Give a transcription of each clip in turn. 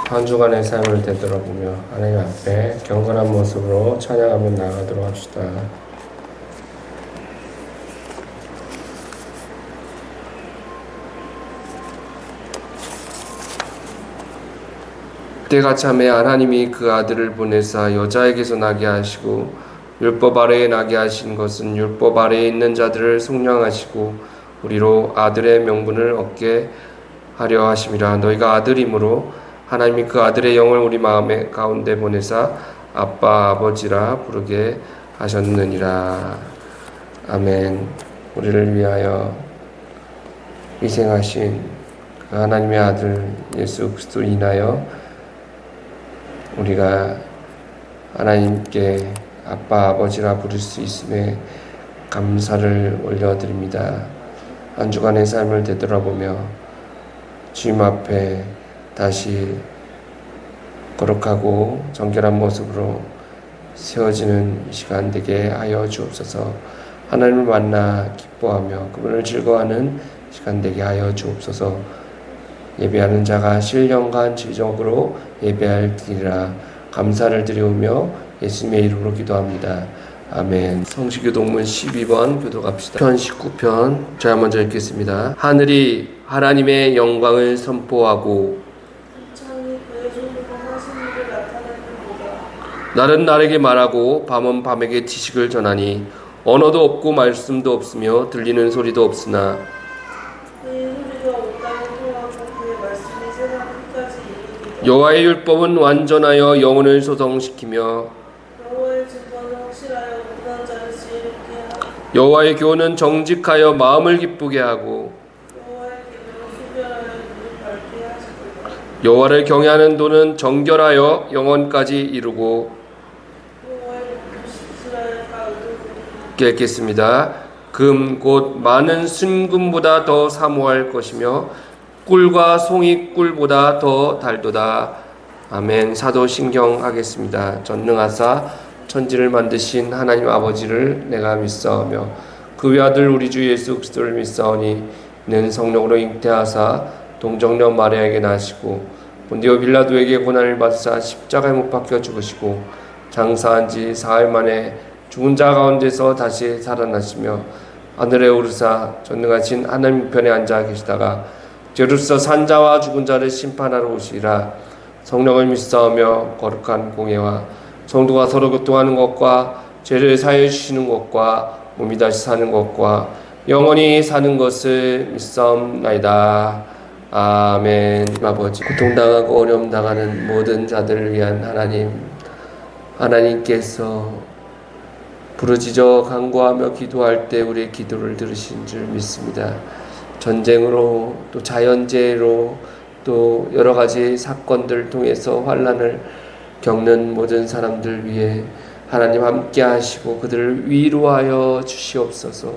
한 주간의 삶을 되돌아보며 하나님 앞에 경건한 모습으로 찬양하며 나아가도록 합시다. 때가 참에 하나님이 그 아들을 보내사 여자에게서 나게 하시고 율법 아래에 나게 하신 것은 율법 아래에 있는 자들을 속량하시고 우리로 아들의 명분을 얻게 하려 하심이라. 너희가 아들이므로 하나님이 그 아들의 영을 우리 마음의 가운데 보내사 아빠 아버지라 부르게 하셨느니라. 아멘. 우리를 위하여 희생하신 그 하나님의 아들 예수 그리스도로 인하여 우리가 하나님께 아빠 아버지라 부를 수 있음에 감사를 올려드립니다. 한 주간의 삶을 되돌아보며 주님 앞에 다시 거룩하고 정결한 모습으로 세워지는 시간 되게 하여 주옵소서. 하나님을 만나 기뻐하며 그분을 즐거워하는 시간 되게 하여 주옵소서. 예배하는 자가 신령과 지적으로 예배할지니라. 감사를 드리오며 예수님의 이름으로 기도합니다. 아멘. 성시교동문 12번 교도 갑시다. 편 19편 제가 먼저 읽겠습니다. 하늘이 하나님의 영광을 선포하고 날은 날에게 말하고 밤은 밤에게 지식을 전하니 언어도 없고 말씀도 없으며 들리는 소리도 없으나 여호와의 율법은 완전하여 영혼을 소성시키며 여호와의 교훈은 정직하여 마음을 기쁘게 하고 여호와를 경외하는 도는 정결하여 영원까지 이루고 읽겠습니다. 금 곧 많은 순금보다 더 사모할 것이며 꿀과 송이 꿀보다 더 달도다. 아멘. 사도신경 하겠습니다. 전능하사 천지를 만드신 하나님 아버지를 내가 믿사오며 그 외아들 우리 주 예수 그리스도를 믿사오니 이는 성령으로 잉태하사 동정녀 마리아에게 나시고 본디오 빌라도에게 고난을 받으사 십자가에 못 박혀 죽으시고 장사한 지 사흘 만에 죽은 자 가운데서 다시 살아나시며 하늘에 오르사 전능하신 하나님 우편에 앉아 계시다가 저로서 산자와 죽은 자를 심판하러 오시리라. 성령을 믿사오며 거룩한 공예와 성도가 서로 교통하는 것과 죄를 사하여 주시는 것과 몸이 다시 사는 것과 영원히 사는 것을 믿사옵나이다. 아멘. 아버지, 고통당하고 어려움 당하는 모든 자들을 위한 하나님께서 부르짖어 간구하며 기도할 때 우리의 기도를 들으신 줄 믿습니다. 전쟁으로 또 자연재해로 또 여러 가지 사건들을 통해서 환난을 겪는 모든 사람들 위해 하나님 함께 하시고 그들을 위로하여 주시옵소서.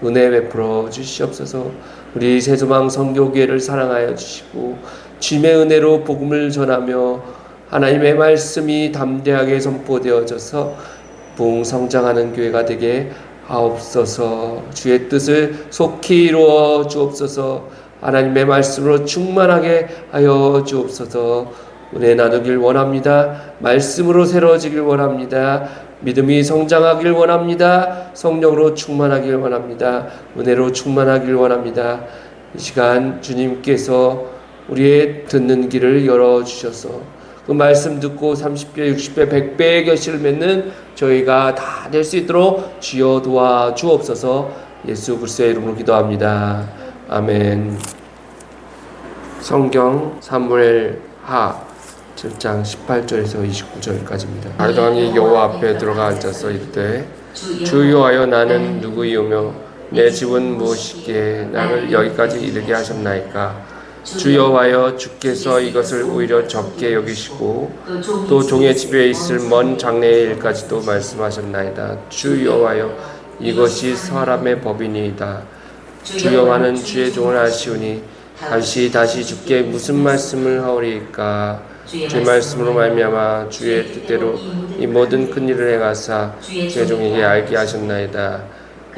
은혜 베풀어 주시옵소서. 우리 새소망 선교교회를 사랑하여 주시고 주님의 은혜로 복음을 전하며 하나님의 말씀이 담대하게 선포되어져서 부흥성장하는 교회가 되게 하옵소서. 주의 뜻을 속히 이루어 주옵소서. 하나님의 말씀으로 충만하게 하여 주옵소서. 은혜 나누길 원합니다. 말씀으로 새로워지길 원합니다. 믿음이 성장하길 원합니다. 성령으로 충만하길 원합니다. 은혜로 충만하길 원합니다. 이 시간 주님께서 우리의 듣는 길을 열어주셔서 그 말씀 듣고 30배, 60배, 100배의 결실을 맺는 저희가 다 될 수 있도록 주여 도와주옵소서. 예수 그리스도의 이름으로 기도합니다. 아멘. 성경 사무엘 하 7장 18절에서 29절까지입니다. 아르당이 여호와 앞에 들어가 앉아서 이르되 주 여호와여 나는 누구이오며 내 집은 무엇이기에 나를 여기까지 이르게 하셨나이까. 주 여호와여 주께서 이것을 오히려 적게 여기시고 또 종의 집에 있을 먼 장래의 일까지도 말씀하셨나이다. 주 여호와여 이것이 사람의 법이니이다. 주 여호와는 주의 종을 아시오니 다시 주께 무슨 말씀을 하오리이까. 주의 말씀으로 말미암아 주의 뜻대로 이 모든 큰 일을 행하사 주의 종에게 알게 하셨나이다.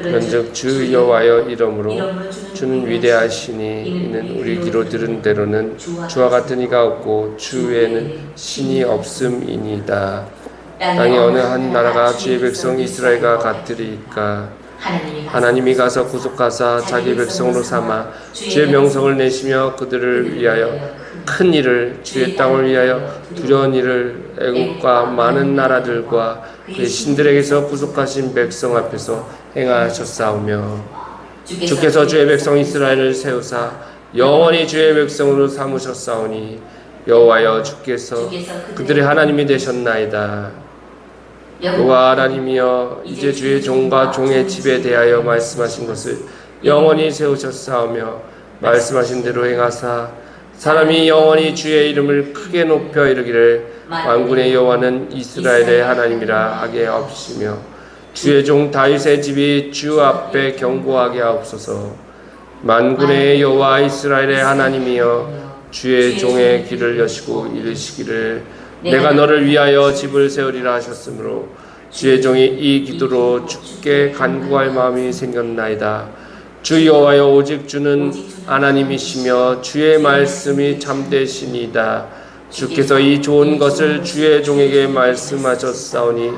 그런즉 주 여호와여 이러므로 주는 위대하시니 이는 우리 귀로 들은 대로는 주와 같은 이가 없고 주 외에는 신이 없음이니이다. 땅에 어느 한 나라가 주의 백성 이스라엘과 같으리까. 하나님이 가서 구속하사 자기 백성으로 삼아 주의 명성을 내시며 그들을 위하여 큰 일을, 주의 땅을 위하여 두려운 일을 애국과 많은 나라들과 그의 신들에게서 구속하신 백성 앞에서 행하셨사오며, 주께서 주의 백성 이스라엘을 세우사 영원히 주의 백성으로 삼으셨사오니 여호와여 주께서 그들의 하나님이 되셨나이다. 여호와 하나님이여 이제 주의 종과 종의 집에 대하여 말씀하신 것을 영원히 세우셨사오며 말씀하신 대로 행하사 사람이 영원히 주의 이름을 크게 높여 이르기를 만군의 여호와는 이스라엘의 하나님이라 하게 하옵시며, 주의 종 다윗의 집이 주 앞에 견고하게 하옵소서. 만군의 여호와 이스라엘의 하나님이여 주의 종의 귀를 여시고 이르시기를 내가 너를 위하여 집을 세우리라 하셨으므로 주의 종이 이 기도로 주께 간구할 마음이 생겼나이다. 주 여호와여 오직 주는 하나님이시며 주의 말씀이 참되시니이다. 주께서 이 좋은 것을 주의 종에게 말씀하셨사오니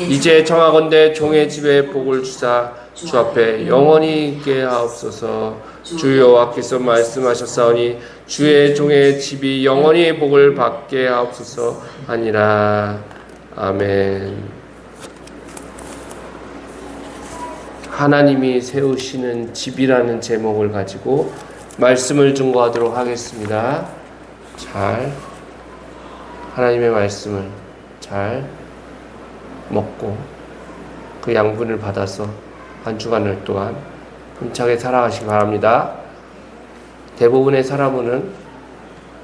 이제 청하건대 종의 집에 복을 주사 주 앞에 영원히 있게 하옵소서. 주 여호와께서 말씀하셨사오니 주의 종의 집이 영원히 복을 받게 하옵소서 하니라. 아멘. 하나님이 세우시는 집이라는 제목을 가지고 말씀을 증거하도록 하겠습니다. 잘 하나님의 말씀을 잘 먹고 그 양분을 받아서 한 주간을 또한 힘차게 살아가시기 바랍니다. 대부분의 사람은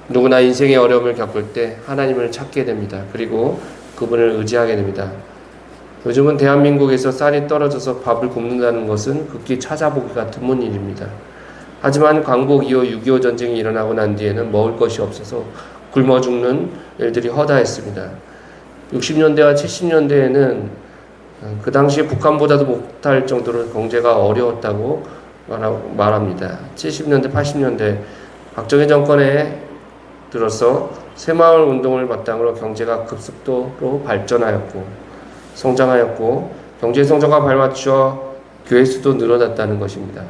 누구나 인생의 어려움을 겪을 때 하나님을 찾게 됩니다. 그리고 그분을 의지하게 됩니다. 요즘은 대한민국에서 쌀이 떨어져서 밥을 굶는다는 것은 극히 찾아보기가 드문 일입니다. 하지만 광복 이후 6.25 전쟁이 일어나고 난 뒤에는 먹을 것이 없어서 굶어 죽는 일들이 허다했습니다. 60년대와 70년대에는 그 당시에 북한보다도 못할 정도로 경제가 어려웠다고 말합니다. 70년대, 80년대 박정희 정권에 들어서 새마을 운동을 바탕으로 경제가 급속도로 발전하였고 성장하였고 경제 성장과 발맞춰 교회 수도 늘어났다는 것입니다.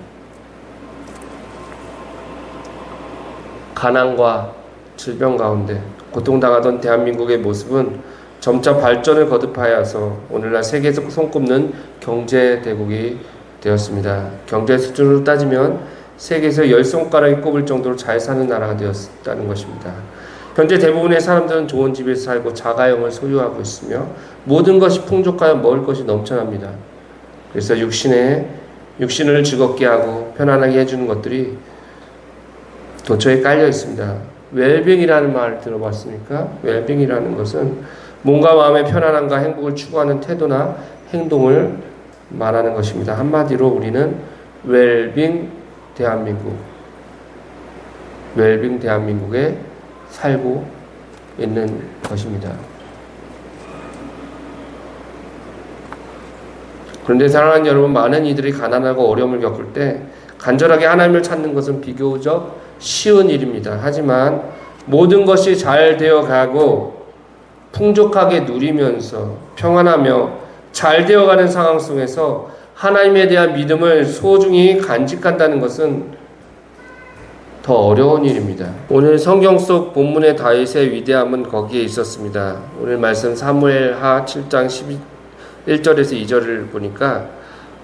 가난과 질병 가운데 고통당하던 대한민국의 모습은 점차 발전을 거듭하여서 오늘날 세계에서 손꼽는 경제 대국이 되었습니다. 경제 수준으로 따지면 세계에서 10손가락에 꼽을 정도로 잘 사는 나라가 되었다는 것입니다. 현재 대부분의 사람들은 좋은 집에서 살고 자가용을 소유하고 있으며 모든 것이 풍족하여 먹을 것이 넘쳐납니다. 그래서 육신을 즐겁게 하고 편안하게 해주는 것들이 도처에 깔려 있습니다. 웰빙이라는 말을 들어봤습니까? 웰빙이라는 것은 몸과 마음의 편안함과 행복을 추구하는 태도나 행동을 말하는 것입니다. 한마디로 우리는 웰빙 대한민국에 살고 있는 것입니다. 그런데 사랑하는 여러분, 많은 이들이 가난하고 어려움을 겪을 때 간절하게 하나님을 찾는 것은 비교적 쉬운 일입니다. 하지만 모든 것이 잘 되어가고 풍족하게 누리면서 평안하며 잘 되어가는 상황 속에서 하나님에 대한 믿음을 소중히 간직한다는 것은 더 어려운 일입니다. 오늘 성경 속 본문의 다윗의 위대함은 거기에 있었습니다. 오늘 말씀 사무엘하 7장 11절에서 2절을 보니까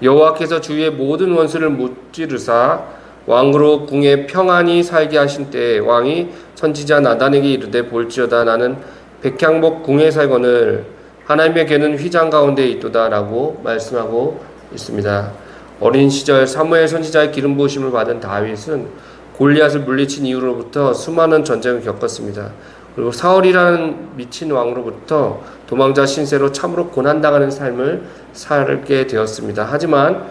여호와께서 주의 모든 원수를 무찌르사 왕으로 궁에 평안히 살게 하신 때에 왕이 선지자 나단에게 이르되 볼지어다 나는 백향목 궁에 살거늘 하나님의 궤는 휘장 가운데 있도다 라고 말씀하고 있습니다. 어린 시절 사무엘 선지자의 기름 부으심을 받은 다윗은 골리앗을 물리친 이후로부터 수많은 전쟁을 겪었습니다. 그리고 사울이라는 미친 왕으로부터 도망자 신세로 참으로 고난당하는 삶을 살게 되었습니다. 하지만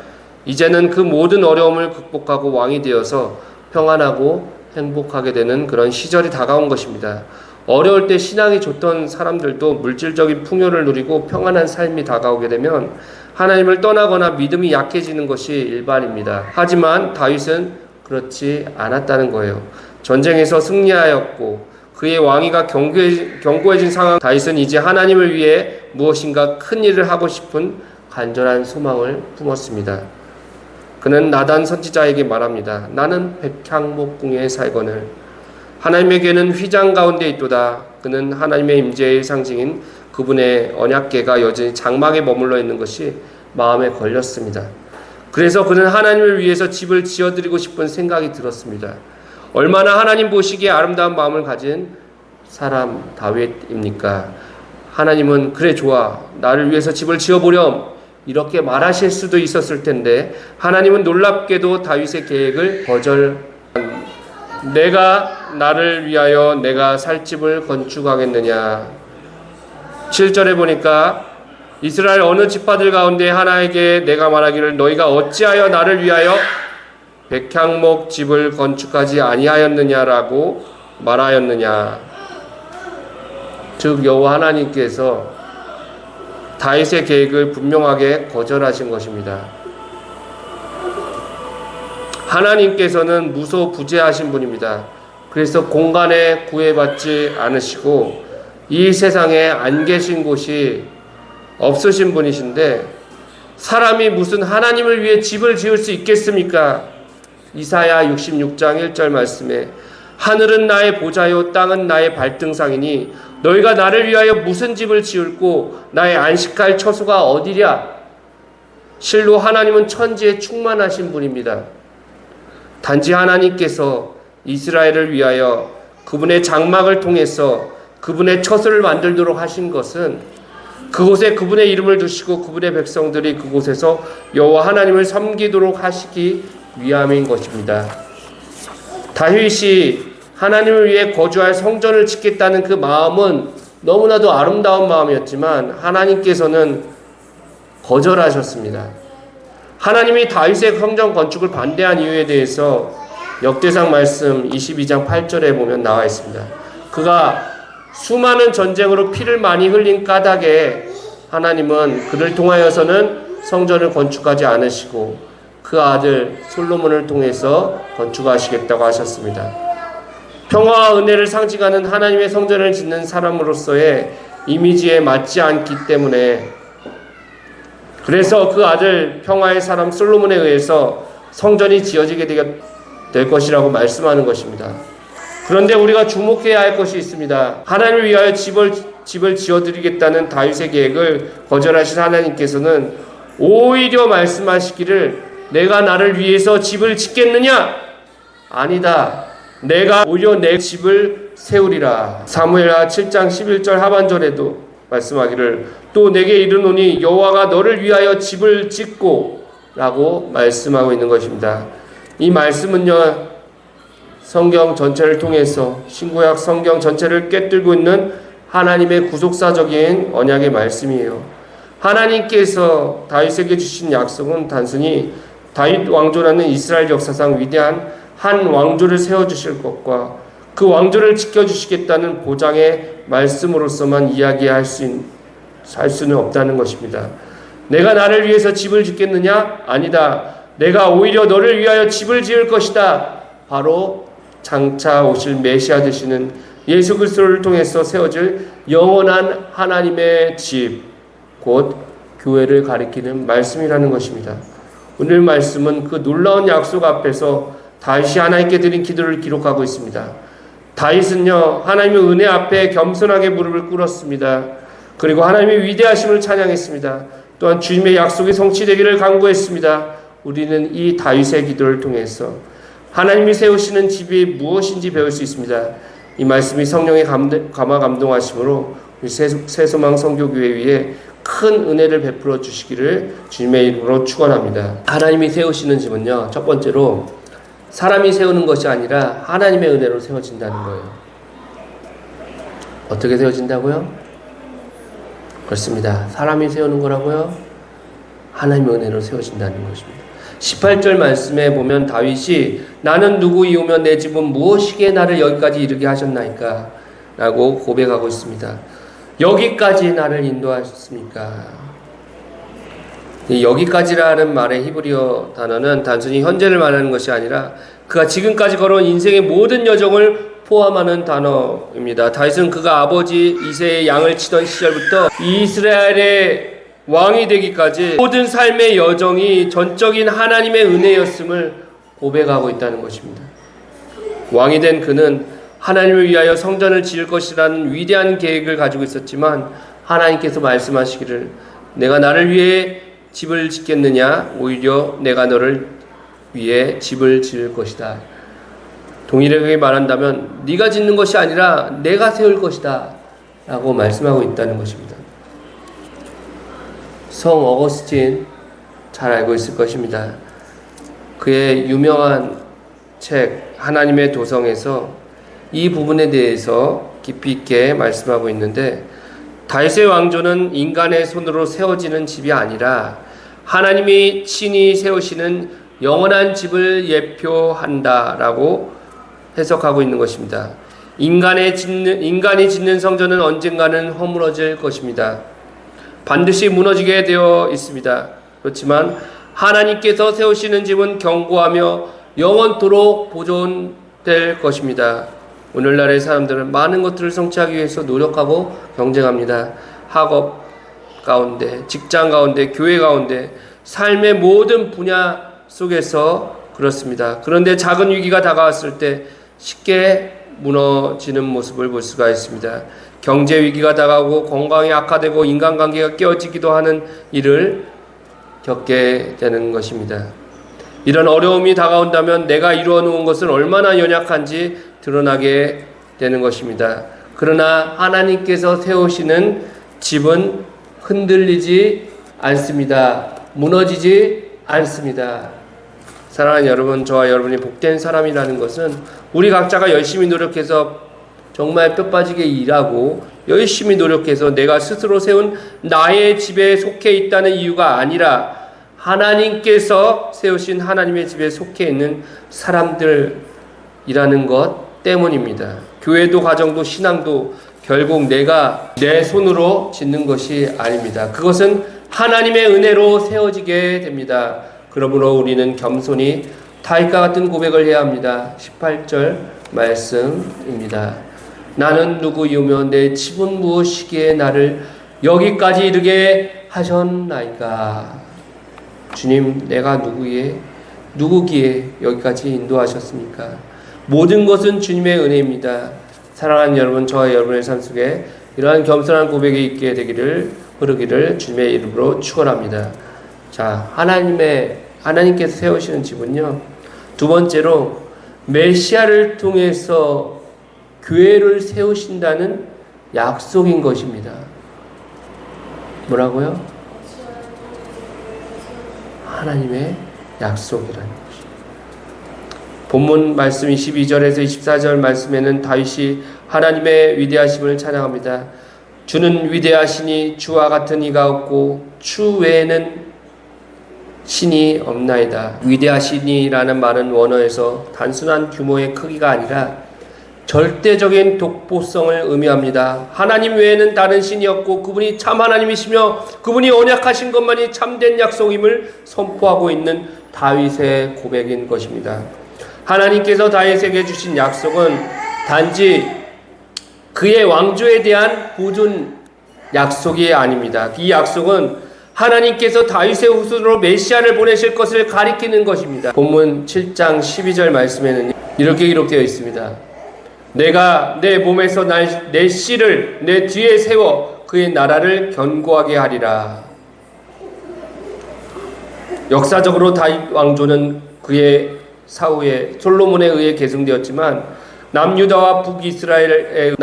이제는 그 모든 어려움을 극복하고 왕이 되어서 평안하고 행복하게 되는 그런 시절이 다가온 것입니다. 어려울 때 신앙이 좋던 사람들도 물질적인 풍요를 누리고 평안한 삶이 다가오게 되면 하나님을 떠나거나 믿음이 약해지는 것이 일반입니다. 하지만 다윗은 그렇지 않았다는 거예요. 전쟁에서 승리하였고 그의 왕위가 견고해진 상황, 다윗은 이제 하나님을 위해 무엇인가 큰 일을 하고 싶은 간절한 소망을 품었습니다. 그는 나단 선지자에게 말합니다. 나는 백향목궁에 살거늘 하나님에게는 휘장 가운데 있도다. 그는 하나님의 임재의 상징인 그분의 언약궤가 여전히 장막에 머물러 있는 것이 마음에 걸렸습니다. 그래서 그는 하나님을 위해서 집을 지어드리고 싶은 생각이 들었습니다. 얼마나 하나님 보시기에 아름다운 마음을 가진 사람 다윗입니까? 하나님은 그래 좋아 나를 위해서 집을 지어보렴 이렇게 말하실 수도 있었을 텐데 하나님은 놀랍게도 다윗의 계획을 내가 나를 위하여 내가 살 집을 건축하겠느냐. 7절에 보니까 이스라엘 어느 지파들 가운데 하나에게 내가 말하기를 너희가 어찌하여 나를 위하여 백향목 집을 건축하지 아니하였느냐라고 말하였느냐. 즉 여호와 하나님께서 다윗의 계획을 분명하게 거절하신 것입니다. 하나님께서는 무소부재하신 분입니다. 그래서 공간에 구애받지 않으시고 이 세상에 안 계신 곳이 없으신 분이신데 사람이 무슨 하나님을 위해 집을 지을 수 있겠습니까? 이사야 66장 1절 말씀에 하늘은 나의 보좌요 땅은 나의 발등상이니 너희가 나를 위하여 무슨 집을 지을고 나의 안식할 처소가 어디랴. 실로 하나님은 천지에 충만하신 분입니다. 단지 하나님께서 이스라엘을 위하여 그분의 장막을 통해서 그분의 처소를 만들도록 하신 것은 그곳에 그분의 이름을 두시고 그분의 백성들이 그곳에서 여호와 하나님을 섬기도록 하시기 위함인 것입니다. 다윗이 하나님을 위해 거주할 성전을 짓겠다는 그 마음은 너무나도 아름다운 마음이었지만 하나님께서는 거절하셨습니다. 하나님이 다윗의 성전 건축을 반대한 이유에 대해서 역대상 말씀 22장 8절에 보면 나와 있습니다. 그가 수많은 전쟁으로 피를 많이 흘린 까닭에 하나님은 그를 통하여서는 성전을 건축하지 않으시고 그 아들 솔로몬을 통해서 건축하시겠다고 하셨습니다. 평화와 은혜를 상징하는 하나님의 성전을 짓는 사람으로서의 이미지에 맞지 않기 때문에 그래서 그 아들 평화의 사람 솔로몬에 의해서 성전이 지어지게 될 것이라고 말씀하는 것입니다. 그런데 우리가 주목해야 할 것이 있습니다. 하나님을 위하여 집을 지어드리겠다는 다윗의 계획을 거절하신 하나님께서는 오히려 말씀하시기를 내가 나를 위해서 집을 짓겠느냐? 아니다. 내가 오히려 내 집을 세우리라. 사무엘하 7장 11절 하반절에도 말씀하기를 또 내게 이르노니 여호와가 너를 위하여 집을 짓고 라고 말씀하고 있는 것입니다. 이 말씀은요 성경 전체를 통해서 신구약 성경 전체를 꿰뚫고 있는 하나님의 구속사적인 언약의 말씀이에요. 하나님께서 다윗에게 주신 약속은 단순히 다윗 왕조라는 이스라엘 역사상 위대한 한 왕조를 세워주실 것과 그 왕조를 지켜주시겠다는 보장의 말씀으로서만 이야기할 수는 없다는 것입니다. 내가 나를 위해서 집을 짓겠느냐? 아니다. 내가 오히려 너를 위하여 집을 지을 것이다. 바로 장차 오실 메시아 되시는 예수 그리스도를 통해서 세워질 영원한 하나님의 집, 곧 교회를 가리키는 말씀이라는 것입니다. 오늘 말씀은 그 놀라운 약속 앞에서 다윗이 하나님께 드린 기도를 기록하고 있습니다. 다윗은요 하나님의 은혜 앞에 겸손하게 무릎을 꿇었습니다. 그리고 하나님의 위대하심을 찬양했습니다. 또한 주님의 약속이 성취되기를 간구했습니다. 우리는 이 다윗의 기도를 통해서 하나님이 세우시는 집이 무엇인지 배울 수 있습니다. 이 말씀이 성령의 감화 감동하심으로 우리 새소망 성교교회 위에 큰 은혜를 베풀어 주시기를 주님의 이름으로 축원합니다. 하나님이 세우시는 집은요 첫 번째로 사람이 세우는 것이 아니라 하나님의 은혜로 세워진다는 거예요. 어떻게 세워진다고요? 그렇습니다. 사람이 세우는 거라고요? 하나님의 은혜로 세워진다는 것입니다. 18절 말씀에 보면 다윗이 나는 누구이오며 내 집은 무엇이기에 나를 여기까지 이르게 하셨나이까? 라고 고백하고 있습니다. 여기까지 나를 인도하셨습니까? 이 여기까지라는 말의 히브리어 단어는 단순히 현재를 말하는 것이 아니라 그가 지금까지 걸어온 인생의 모든 여정을 포함하는 단어입니다. 다윗은 그가 아버지 이새의 양을 치던 시절부터 이스라엘의 왕이 되기까지 모든 삶의 여정이 전적인 하나님의 은혜였음을 고백하고 있다는 것입니다. 왕이 된 그는 하나님을 위하여 성전을 지을 것이라는 위대한 계획을 가지고 있었지만 하나님께서 말씀하시기를 내가 나를 위해 집을 짓겠느냐 오히려 내가 너를 위해 집을 지을 것이다. 동일하게 말한다면 네가 짓는 것이 아니라 내가 세울 것이다 라고 말씀하고 있다는 것입니다. 성 어거스틴 잘 알고 있을 것입니다. 그의 유명한 책 하나님의 도성에서 이 부분에 대해서 깊이 있게 말씀하고 있는데 다윗의 왕조는 인간의 손으로 세워지는 집이 아니라 하나님이 친히 세우시는 영원한 집을 예표한다라고 해석하고 있는 것입니다. 인간이 짓는 성전은 언젠가는 허물어질 것입니다. 반드시 무너지게 되어 있습니다. 그렇지만 하나님께서 세우시는 집은 견고하며 영원토록 보존될 것입니다. 오늘날의 사람들은 많은 것들을 성취하기 위해서 노력하고 경쟁합니다. 학업 가운데, 직장 가운데, 교회 가운데, 삶의 모든 분야 속에서 그렇습니다. 그런데 작은 위기가 다가왔을 때 쉽게 무너지는 모습을 볼 수가 있습니다. 경제 위기가 다가오고 건강이 악화되고 인간관계가 깨어지기도 하는 일을 겪게 되는 것입니다. 이런 어려움이 다가온다면 내가 이루어 놓은 것은 얼마나 연약한지 드러나게 되는 것입니다. 그러나 하나님께서 세우시는 집은 흔들리지 않습니다. 무너지지 않습니다. 사랑하는 여러분, 저와 여러분이 복된 사람이라는 것은 우리 각자가 열심히 노력해서 정말 뼈빠지게 일하고 열심히 노력해서 내가 스스로 세운 나의 집에 속해 있다는 이유가 아니라 하나님께서 세우신 하나님의 집에 속해 있는 사람들이라는 것 때문입니다. 교회도 가정도 신앙도 결국 내가 내 손으로 짓는 것이 아닙니다. 그것은 하나님의 은혜로 세워지게 됩니다. 그러므로 우리는 겸손히 다윗과 같은 고백을 해야 합니다. 18절 말씀입니다. 나는 누구이오며 내 집은 무엇이기에 나를 여기까지 이르게 하셨나이까. 주님, 내가 누구기에 여기까지 인도하셨습니까? 모든 것은 주님의 은혜입니다. 사랑하는 여러분, 저와 여러분의 삶 속에 이러한 겸손한 고백이 있게 되기를 흐르기를 주님의 이름으로 축원합니다. 자, 하나님께서 세우시는 집은요. 두 번째로 메시아를 통해서 교회를 세우신다는 약속인 것입니다. 뭐라고요? 하나님의 약속이라는 것입니다. 본문 말씀 22절에서 24절 말씀에는 다윗이 하나님의 위대하심을 찬양합니다. 주는 위대하시니 주와 같은 이가 없고 주 외에는 신이 없나이다. 위대하시니라는 말은 원어에서 단순한 규모의 크기가 아니라 절대적인 독보성을 의미합니다. 하나님 외에는 다른 신이 없고 그분이 참 하나님이시며 그분이 언약하신 것만이 참된 약속임을 선포하고 있는 다윗의 고백인 것입니다. 하나님께서 다윗에게 주신 약속은 단지 그의 왕조에 대한 보존 약속이 아닙니다. 이 약속은 하나님께서 다윗의 후손으로 메시아를 보내실 것을 가리키는 것입니다. 본문 7장 12절 말씀에는 이렇게 기록되어 있습니다. 내가 내 몸에서 내 씨를 내 뒤에 세워 그의 나라를 견고하게 하리라. 역사적으로 다윗 왕조는 그의 사후에 솔로몬에 의해 계승되었지만 남유다와 북이스라엘로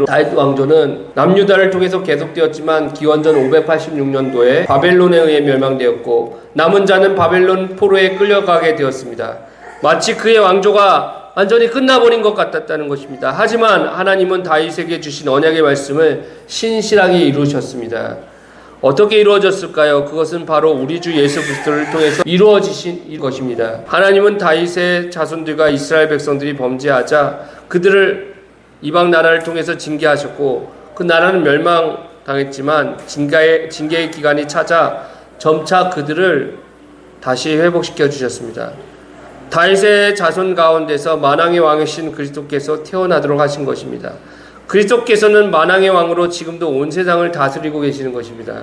다윗 왕조는 남유다를 통해서 계속되었지만 기원전 586년도에 바벨론에 의해 멸망되었고 남은 자는 바벨론 포로에 끌려가게 되었습니다. 마치 그의 왕조가 완전히 끝나버린 것 같았다는 것입니다. 하지만 하나님은 다윗에게 주신 언약의 말씀을 신실하게 이루셨습니다. 어떻게 이루어졌을까요? 그것은 바로 우리 주 예수 그리스도를 통해서 이루어지신 것입니다. 하나님은 다윗의 자손들과 이스라엘 백성들이 범죄하자 그들을 이방 나라를 통해서 징계하셨고 그 나라는 멸망당했지만 징계의 기간이 찾아 점차 그들을 다시 회복시켜 주셨습니다. 다윗의 자손 가운데서 만왕의 왕이신 그리스도께서 태어나도록 하신 것입니다. 그리스도께서는 만왕의 왕으로 지금도 온 세상을 다스리고 계시는 것입니다.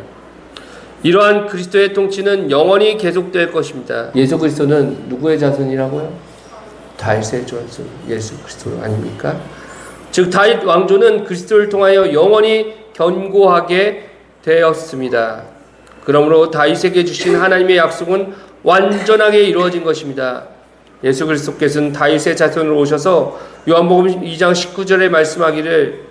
이러한 그리스도의 통치는 영원히 계속될 것입니다. 예수 그리스도는 누구의 자손이라고요? 다윗의 자손, 예수 그리스도 아닙니까? 즉 다윗 왕조는 그리스도를 통하여 영원히 견고하게 되었습니다. 그러므로 다윗에게 주신 하나님의 약속은 완전하게 이루어진 것입니다. 예수 그리스도께서는 다윗의 자손으로 오셔서 요한복음 2장 19절에 말씀하기를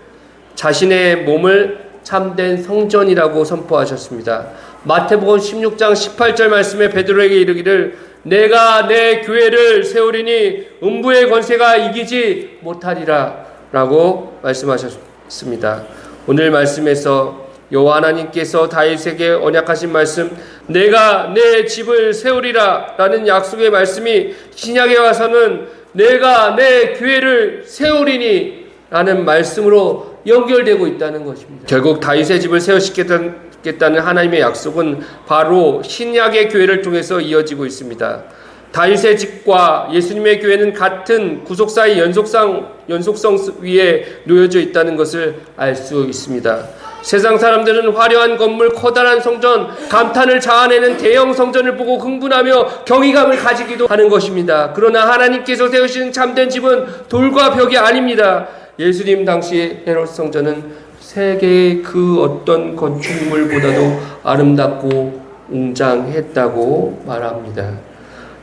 자신의 몸을 참된 성전이라고 선포하셨습니다. 마태복음 16장 18절 말씀에 베드로에게 이르기를 내가 내 교회를 세우리니 음부의 권세가 이기지 못하리라 라고 말씀하셨습니다. 오늘 말씀에서 여호와 하나님께서 다윗에게 언약하신 말씀 내가 내 집을 세우리라 라는 약속의 말씀이 신약에 와서는 내가 내 교회를 세우리니 라는 말씀으로 연결되고 있다는 것입니다. 결국 다윗의 집을 세우시겠다는 하나님의 약속은 바로 신약의 교회를 통해서 이어지고 있습니다. 다윗의 집과 예수님의 교회는 같은 구속사의 연속성 위에 놓여져 있다는 것을 알 수 있습니다. 세상 사람들은 화려한 건물, 커다란 성전, 감탄을 자아내는 대형 성전을 보고 흥분하며 경이감을 가지기도 하는 것입니다. 그러나 하나님께서 세우시는 참된 집은 돌과 벽이 아닙니다. 예수님 당시 헤롯 성전은 세계의 그 어떤 건축물보다도 아름답고 웅장했다고 말합니다.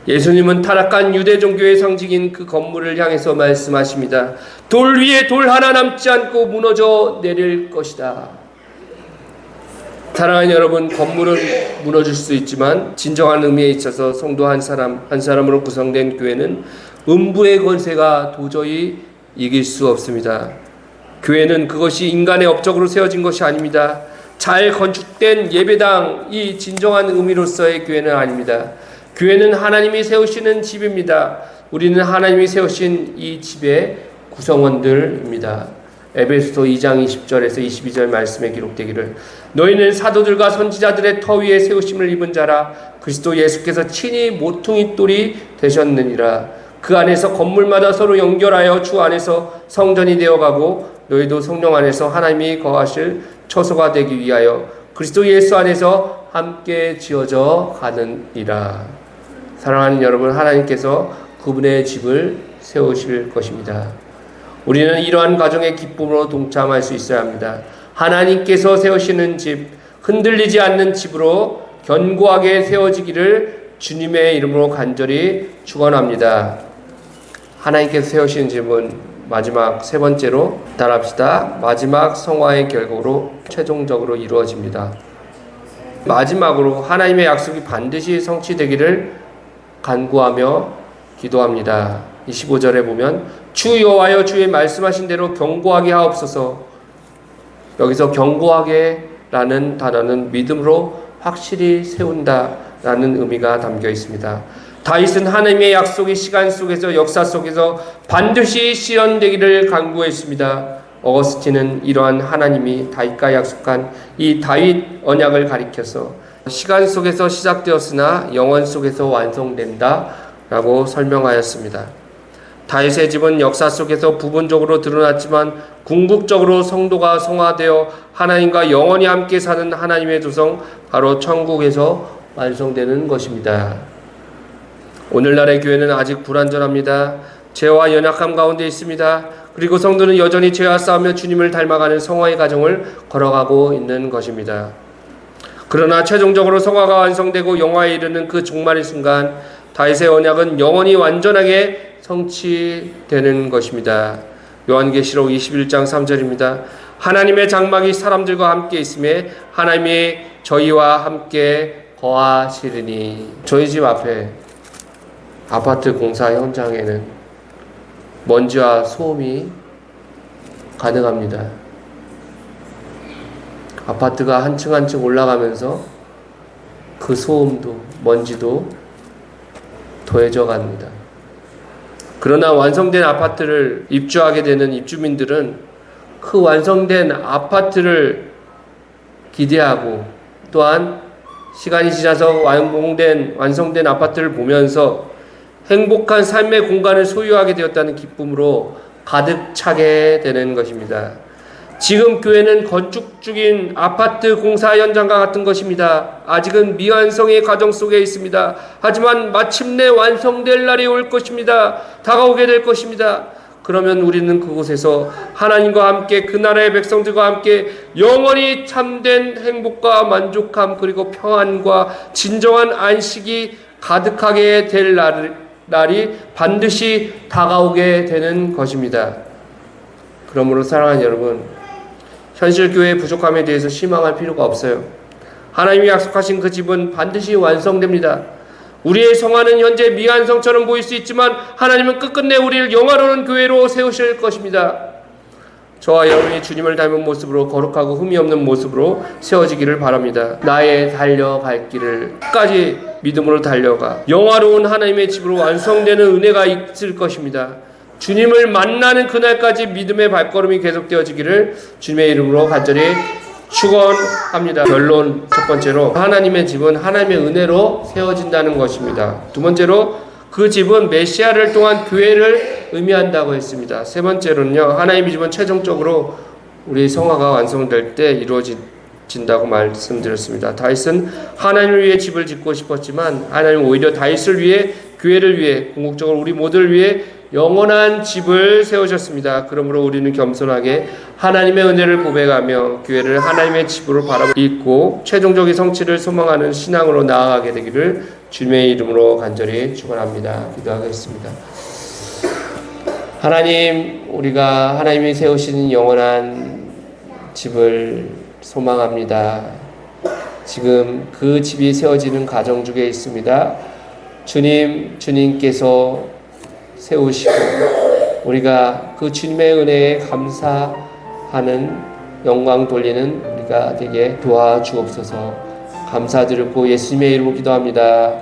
예수님은 타락한 유대 종교의 상징인 그 건물을 향해서 말씀하십니다. 돌 위에 돌 하나 남지 않고 무너져 내릴 것이다. 사랑하는 여러분, 건물은 무너질 수 있지만 진정한 의미에 있어서 성도 한 사람으로 구성된 교회는 음부의 권세가 도저히 이길 수 없습니다. 교회는 그것이 인간의 업적으로 세워진 것이 아닙니다. 잘 건축된 예배당이 진정한 의미로서의 교회는 아닙니다. 교회는 하나님이 세우시는 집입니다. 우리는 하나님이 세우신 이 집의 구성원들입니다. 에베소서 2장 20절에서 22절 말씀에 기록되기를 너희는 사도들과 선지자들의 터 위에 세우심을 입은 자라 그리스도 예수께서 친히 모퉁이 돌이 되셨느니라. 그 안에서 건물마다 서로 연결하여 주 안에서 성전이 되어가고 너희도 성령 안에서 하나님이 거하실 처소가 되기 위하여 그리스도 예수 안에서 함께 지어져 가느니라. 사랑하는 여러분, 하나님께서 그분의 집을 세우실 것입니다. 우리는 이러한 과정의 기쁨으로 동참할 수 있어야 합니다. 하나님께서 세우시는 집, 흔들리지 않는 집으로 견고하게 세워지기를 주님의 이름으로 간절히 축원합니다. 하나님께서 세우시는 집은 마지막 세 번째로 따라합시다. 마지막 성화의 결과로 최종적으로 이루어집니다. 마지막으로 하나님의 약속이 반드시 성취되기를 간구하며 기도합니다. 25절에 보면 주 여호와여 주의 말씀하신 대로 견고하게 하옵소서. 여기서 견고하게 라는 단어는 믿음으로 확실히 세운다 라는 의미가 담겨 있습니다. 다윗은 하나님의 약속이 시간 속에서 역사 속에서 반드시 실현되기를 간구했습니다. 어거스틴은 이러한 하나님이 다윗과 약속한 이 다윗 언약을 가리켜서 시간 속에서 시작되었으나 영원 속에서 완성된다 라고 설명하였습니다. 다윗의 집은 역사 속에서 부분적으로 드러났지만 궁극적으로 성도가 성화되어 하나님과 영원히 함께 사는 하나님의 조성, 바로 천국에서 완성되는 것입니다. 오늘날의 교회는 아직 불완전합니다. 죄와 연약함 가운데 있습니다. 그리고 성도는 여전히 죄와 싸우며 주님을 닮아가는 성화의 과정을 걸어가고 있는 것입니다. 그러나 최종적으로 성화가 완성되고 영화에 이르는 그 종말의 순간 다윗의 언약은 영원히 완전하게 성취되는 것입니다. 요한계시록 21장 3절입니다. 하나님의 장막이 사람들과 함께 있음에 하나님이 저희와 함께 거하시리니. 저희 집 앞에 아파트 공사 현장에는 먼지와 소음이 가능합니다. 아파트가 한 층 한 층 올라가면서 그 소음도 먼지도 더해져 갑니다. 그러나 완성된 아파트를 입주하게 되는 입주민들은 그 완성된 아파트를 기대하고 또한 시간이 지나서 완성된 아파트를 보면서 행복한 삶의 공간을 소유하게 되었다는 기쁨으로 가득 차게 되는 것입니다. 지금 교회는 건축 중인 아파트 공사 현장과 같은 것입니다. 아직은 미완성의 과정 속에 있습니다. 하지만 마침내 완성될 날이 올 것입니다. 다가오게 될 것입니다. 그러면 우리는 그곳에서 하나님과 함께 그 나라의 백성들과 함께 영원히 참된 행복과 만족함 그리고 평안과 진정한 안식이 가득하게 될 날이 반드시 다가오게 되는 것입니다. 그러므로 사랑하는 여러분, 현실 교회의 부족함에 대해서 실망할 필요가 없어요. 하나님이 약속하신 그 집은 반드시 완성됩니다. 우리의 성화는 현재 미완성처럼 보일 수 있지만 하나님은 끝끝내 우리를 영화로운 교회로 세우실 것입니다. 저와 여러분이 주님을 닮은 모습으로 거룩하고 흠이 없는 모습으로 세워지기를 바랍니다. 나의 달려갈 길을 끝까지 믿음으로 달려가 영화로운 하나님의 집으로 완성되는 은혜가 있을 것입니다. 주님을 만나는 그날까지 믿음의 발걸음이 계속되어지기를 주님의 이름으로 간절히 축원합니다. 결론 첫 번째로 하나님의 집은 하나님의 은혜로 세워진다는 것입니다. 두 번째로 그 집은 메시아를 통한 교회를 의미한다고 했습니다. 세 번째로는요, 하나님의 집은 최종적으로 우리 성화가 완성될 때 이루어진다고 말씀드렸습니다. 다윗은 하나님을 위해 집을 짓고 싶었지만 하나님은 오히려 다윗을 위해, 교회를 위해, 궁극적으로 우리 모두를 위해 영원한 집을 세우셨습니다. 그러므로 우리는 겸손하게 하나님의 은혜를 고백하며 교회를 하나님의 집으로 바라보고 최종적인 성취를 소망하는 신앙으로 나아가게 되기를 주님의 이름으로 간절히 축원합니다. 기도하겠습니다. 하나님, 우리가 하나님이 세우시는 영원한 집을 소망합니다. 지금 그 집이 세워지는 과정 중에 있습니다. 주님께서 세우시고 우리가 그 주님의 은혜에 감사하는, 영광 돌리는 우리가 되게 도와주옵소서. 감사드리고 예수님의 이름으로 기도합니다.